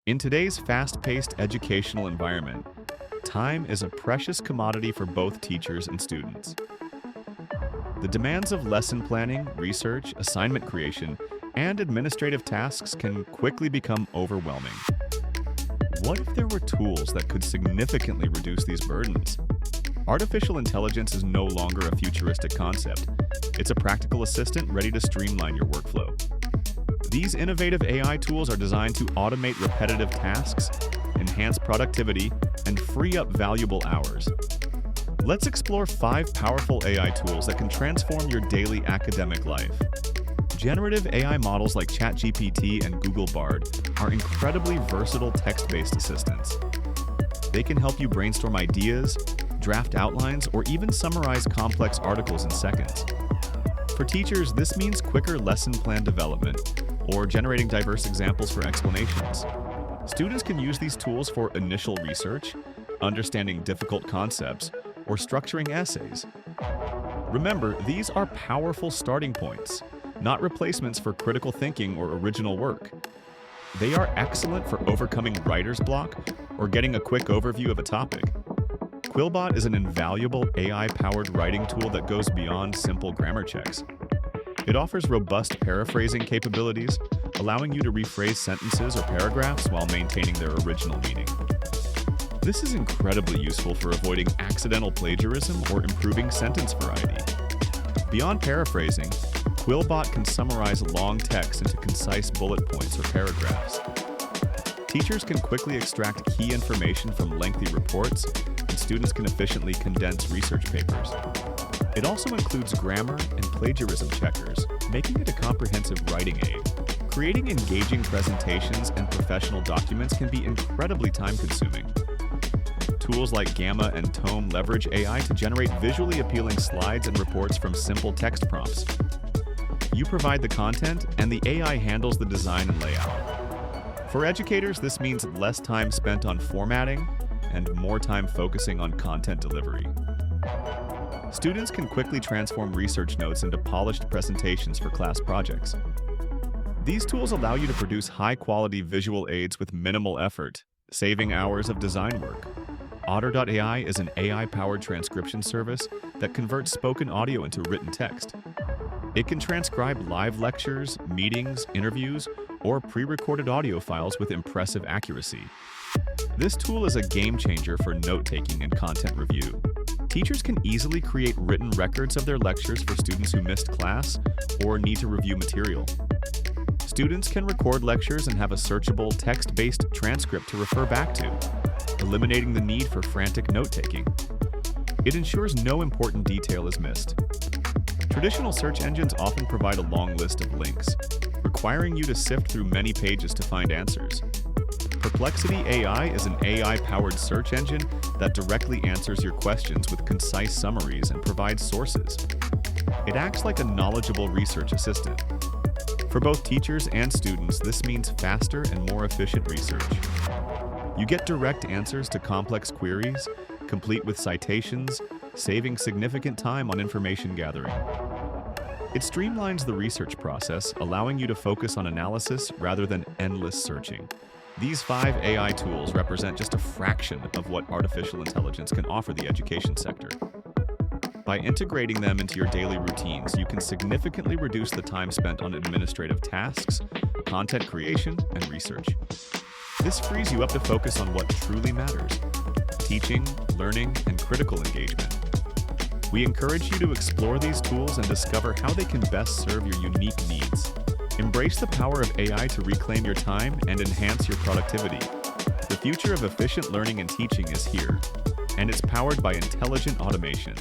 In today's fast-paced educational environment, time is a precious commodity for both teachers and students. The demands of lesson planning, research, assignment creation, and administrative tasks can quickly become overwhelming. What if there were tools that could significantly reduce these burdens? Artificial intelligence is no longer a futuristic concept. It's a practical assistant ready to streamline your workflow. These innovative AI tools are designed to automate repetitive tasks, enhance productivity, and free up valuable hours. Let's explore 5 powerful AI tools that can transform your daily academic life. Generative AI models like ChatGPT and Google Bard are incredibly versatile text-based assistants. They can help you brainstorm ideas, draft outlines, or even summarize complex articles in seconds. For teachers, this means quicker lesson plan development or generating diverse examples for explanations. Students can use these tools for initial research, understanding difficult concepts, or structuring essays. Remember, these are powerful starting points, not replacements for critical thinking or original work. They are excellent for overcoming writer's block or getting a quick overview of a topic. Quillbot is an invaluable AI-powered writing tool that goes beyond simple grammar checks. It offers robust paraphrasing capabilities, allowing you to rephrase sentences or paragraphs while maintaining their original meaning. This is incredibly useful for avoiding accidental plagiarism or improving sentence variety. Beyond paraphrasing, Quillbot can summarize long text into concise bullet points or paragraphs. Teachers can quickly extract key information from lengthy reports, and students can efficiently condense research papers. It also includes grammar and plagiarism checkers, making it a comprehensive writing aid. Creating engaging presentations and professional documents can be incredibly time-consuming. Tools like Gamma and Tome leverage AI to generate visually appealing slides and reports from simple text prompts. You provide the content, and the AI handles the design and layout. For educators, this means less time spent on formatting and more time focusing on content delivery. Students can quickly transform research notes into polished presentations for class projects. These tools allow you to produce high-quality visual aids with minimal effort, saving hours of design work. Otter.ai is an AI-powered transcription service that converts spoken audio into written text. It can transcribe live lectures, meetings, interviews, or pre-recorded audio files with impressive accuracy. This tool is a game-changer for note-taking and content review. Teachers can easily create written records of their lectures for students who missed class or need to review material. Students can record lectures and have a searchable text-based transcript to refer back to, eliminating the need for frantic note-taking. It ensures no important detail is missed. Traditional search engines often provide a long list of links, requiring you to sift through many pages to find answers. Perplexity AI is an AI-powered search engine that directly answers your questions with concise summaries and provides sources. It acts like a knowledgeable research assistant. For both teachers and students, this means faster and more efficient research. You get direct answers to complex queries, complete with citations, saving significant time on information gathering. It streamlines the research process, allowing you to focus on analysis rather than endless searching. These 5 AI tools represent just a fraction of what artificial intelligence can offer the education sector. By integrating them into your daily routines, you can significantly reduce the time spent on administrative tasks, content creation, and research. This frees you up to focus on what truly matters: teaching, learning, and critical engagement. We encourage you to explore these tools and discover how they can best serve your unique needs. Embrace the power of AI to reclaim your time and enhance your productivity. The future of efficient learning and teaching is here, and it's powered by intelligent automation.